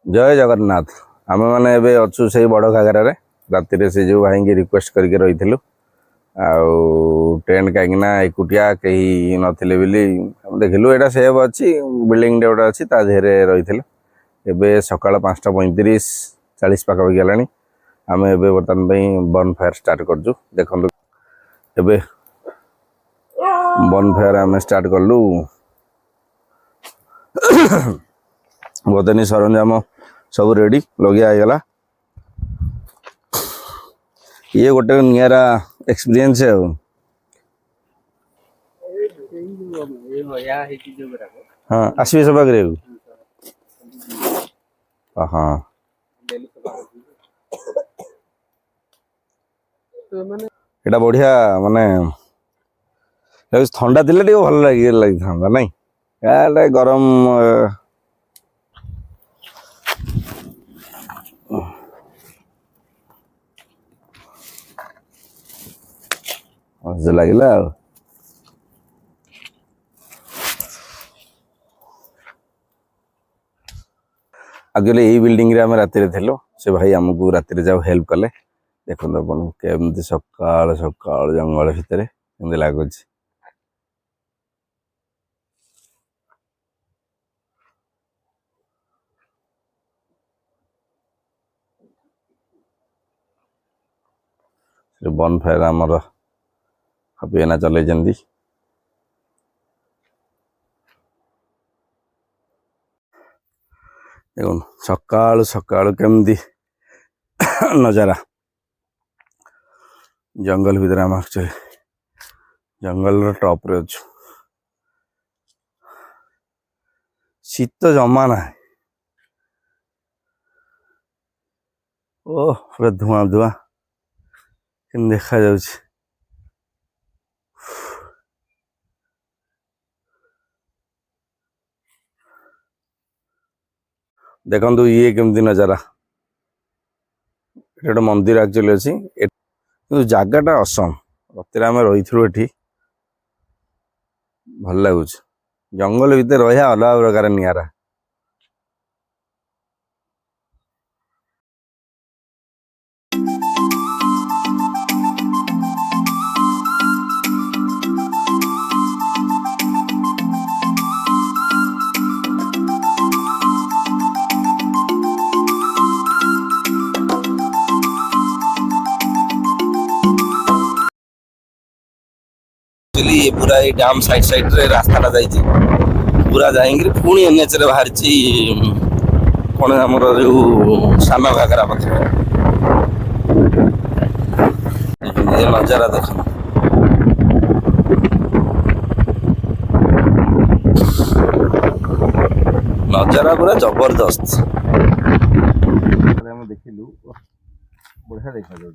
जय जगन्नाथ। आम मैंने एबे अच्छु से बड़ घाघर राति से जो भाई की रिक्वेस्ट करके रही टेंट कहीं एकुटिया कहीं नथिले बोली देखिलु एटा सेव अच्छी बिल्डिंग गोटे अच्छी देहरे रही एबे सकाळ 5:35 40 पाखापाखि गलानी आम एबे बर्तमान बन फायर स्टार्ट करजु देखु एबे बन फायर आम स्टार्ट कलु बतनी सरंजाम सब रेडी लगिया आईगला ये गोटे निरा एक्सपीरियंस है हाँ आसबे सब आगे हाँ एटा बढ़िया माने ठंडा थिले टिके भल लगी था नहीं गरम मजा लगे एक्चुअली यही बिल्डिंग रे आम राति से भाई आमको राति जाओ हेल्प कले देखो अपन केमती सकाल सकाल जंगल भितर केमती लगुच बन फायर आमर हबीना चल देखो सकाल सकाल केमती नजारा जंगल भीतर आम एक्चुअली जंगल टॉप रे अच्छु शीत जमा ना ओ पूरा धुआं धुआं कि देखा जाउछ देखु ये केमती नजारा गोटे मंदिर एक्चुअली अच्छी जगटा असम राति आम रही भल लगुच जंगल भितर रहा अलग प्रकार निरा ये पूरा ये डैम साइड साइड रे रास्ता जाइए पूरा जाएंगे पुणी एनएच रे बाहर कौन आमर जो सान घाघरा पाखे ये नजारा देख नजारा पूरा जबरदस्त देखिलु बढ़िया देखा जाए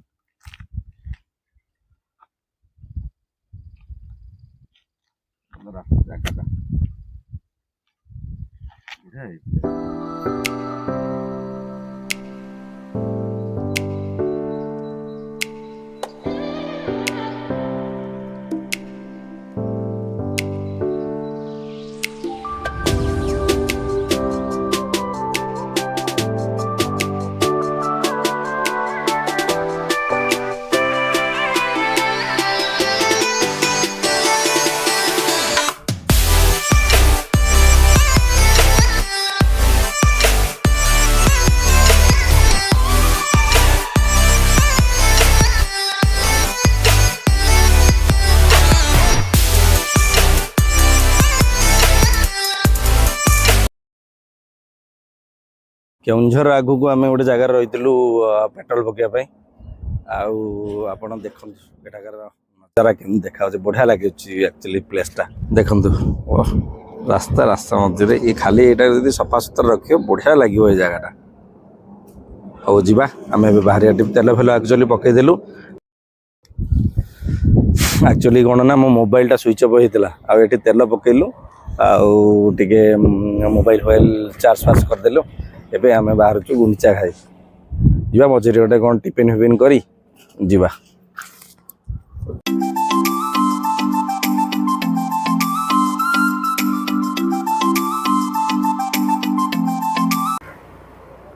जगह केउंझर आगु को आम गोटे जगार रही पेट्रोल पकाइवाई आपण देखु एठाकार नजारा केमती देखा बढ़िया लगे एक्चुअली प्लेसटा देखु रास्ता रास्ता मध्य ये खाली यहाँ सफा सुतरा रखिए बढ़िया लगे ये जगटा हौ जा आम बाहर तेल फेल एक्चुअली पकईदेलु एक्चुअली कौन ना मो मोबाइलटा स्विच अफ होता आठ तेल पकईलु आगे मोबाइल फोबाइल चार्ज फार्ज करदेलु एबे आमे बाहर चु गुंचा खाई जीवा मझे गोटे कौन टिफिन फिफिन करी जीवा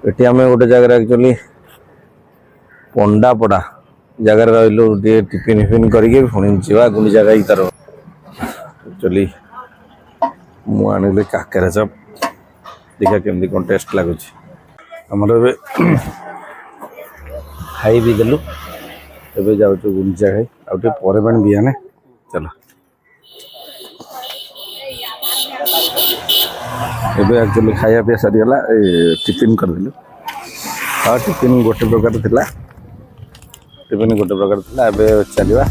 ये आम गोटे जगह एक्चुअली पंडापड़ा जगार रही टिफिन फिफिन करके पुणी जा गुंडीचा घाई तार एक्चुअली मुझे काकेरा चप देखा केमती कौन टेस्ट लगुच आमर ए खाई भी देलु एवं जाऊँ गुंडीचा घाई आउटे पर बिहाने चलो एवं एक्चुअली खाया पीया सरीगला टिफिन करदेलु हाँ टिफिन गोटे प्रकार थिला टिफिन गोटे प्रकार थिला एबे चलिबा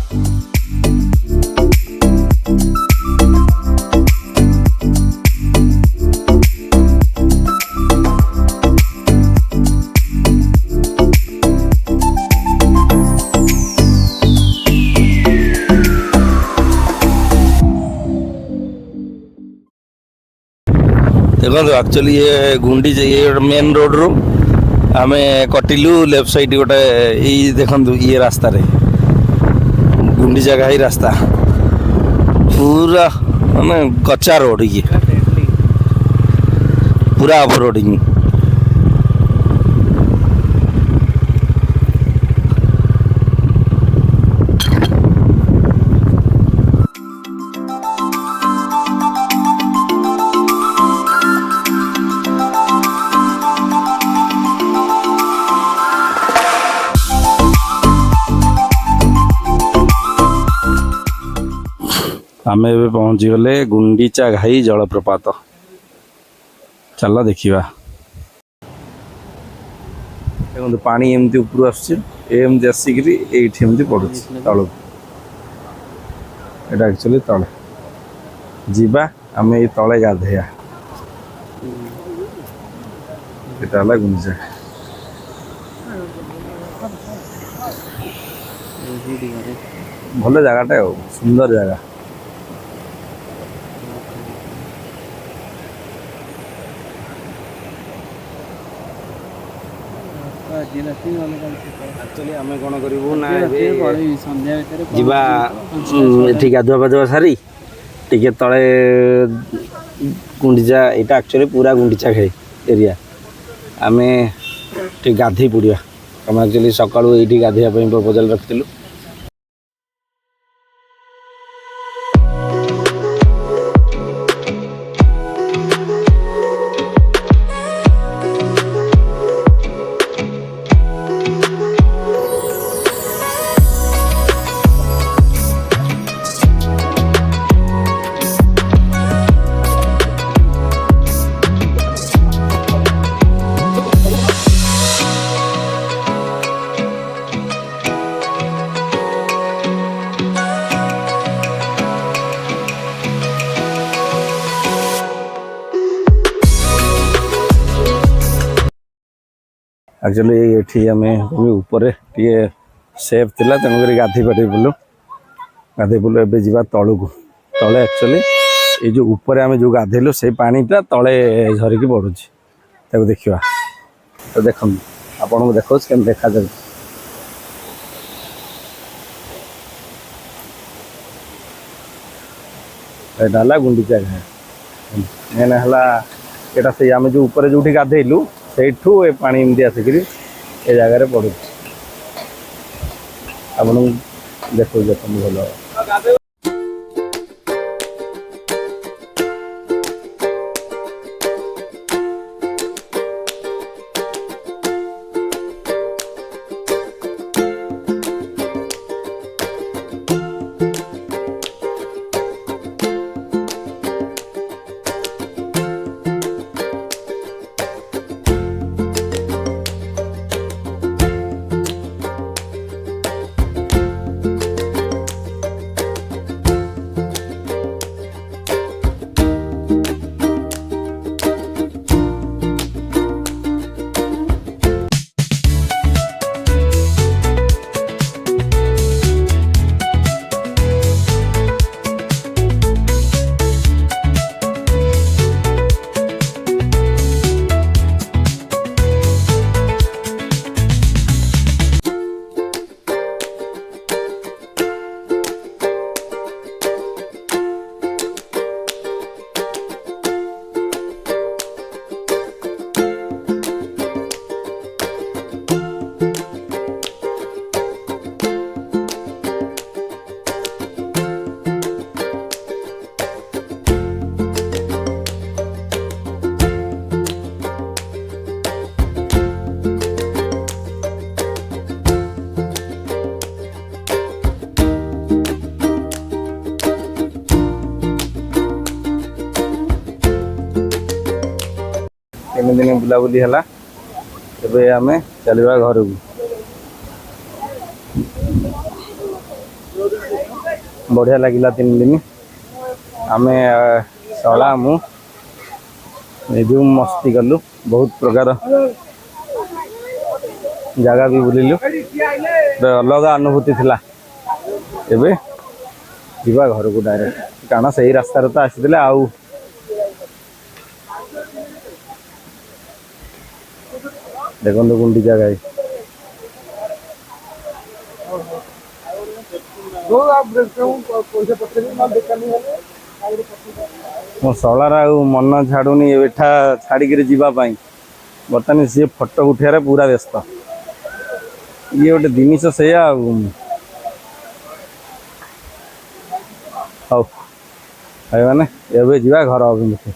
देखो एक्चुअली ये गुंडी ये मेन रोड रू आम कटिलु लेफ्ट साइड गोटे ये देखु ये रास्ता रे गुंडीचा घाई रास्ता पूरा माने कच्चा रोड ये पूरा ऑफ रोडिंग आम ए पहुँची गले गुंडीचा घाई जलप्रपात चल देखा देखो पानी एमती ऊपर आसमती आसिक पड़ू तल यहाँ एक्चुअली तले जीवा आम ये तले गाधेया यहाँ गुंडीचा भल जगटा सुंदर जगह एक्चुअली आम कौन करूँ ना जीवा ये गाधुआ पाधुआ सारी टे तले गुंडीचा यहाँ एक्चुअली पूरा गुंडीचा घाई एरिया आम गाधे पड़ा आम एक्चुअली सका ये गाधेवाई प्रपोजाल रखिलु एक्चुअली ये आम ऊपर टे सेफ थिला तेणुक गाधे पाधे बुलू एवं जा तलू तले एक्चुअली ये जो ऊपर आम जो गाधेलु से पानीटा तले झरिकी बढ़ुची देखा तो देखो आपन को देखो केम देखा जाए यहाँ गुंडीचा घाई मेन है यहाँ से आम जो ऊपर जो गाधेलु सेठू ए पानी एमती आसिक ए जगार पड़ू आपन देखो देखो भल तीन दिन बुलाबुली है एबे आमे चलवा घर को बढ़िया लगिला 3 दिन आमे शला मु मस्ती कलु बहुत प्रकार जगह भी बुलिलु अलग अनुभूति थिला एबे जीवा घर को डायरेक्ट कारण से रास्तार तो आसी आउ देखो गुंडीचा गाई मो शलार मन छाड़ूनी एठा छाड़िक जावाई बर्तमान सी फोटो उठार पूरा व्यस्त ये गोटे जिनिस से हौ मैंने एवं जा घर अभिमुखे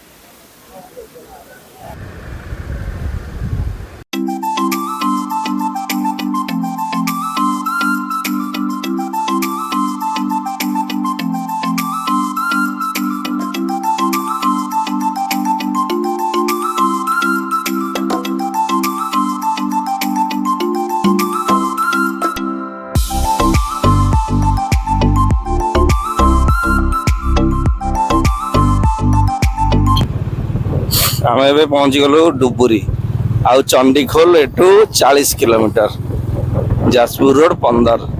आम ए पहुँची गलु डुबुरी आउ चंडीखोल एठू 40 किलोमीटर जाजपुर रोड 15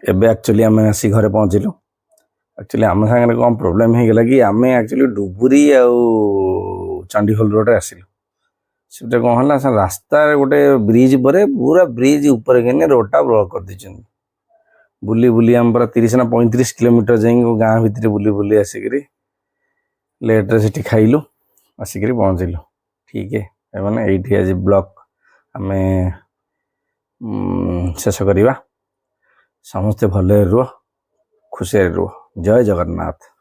एबे एक्चुअली आम आसी घरे पहुँचलु एक्चुअली आम सागर कौन प्रोब्लेम हो गला कि आम एक्चुअली डुबुरी आउ चंडीखोल रोड आसिलु से कौन है रास्ता गोटे ब्रिज पर पूरा ब्रिज ऊपर के रोडटा ब्लॉक कर दीजिए बुली बुली आम पूरा 30 ना 35 किलोमीटर जाइए गाँ भितर बुली बुली आसिक लेट्रे से खाइलु आसिक पहुँचलु ठीक है मैंने ये आज ब्लॉक आम शेष करवा समस्ते भले रुह खुशी रुह जय जगन्नाथ।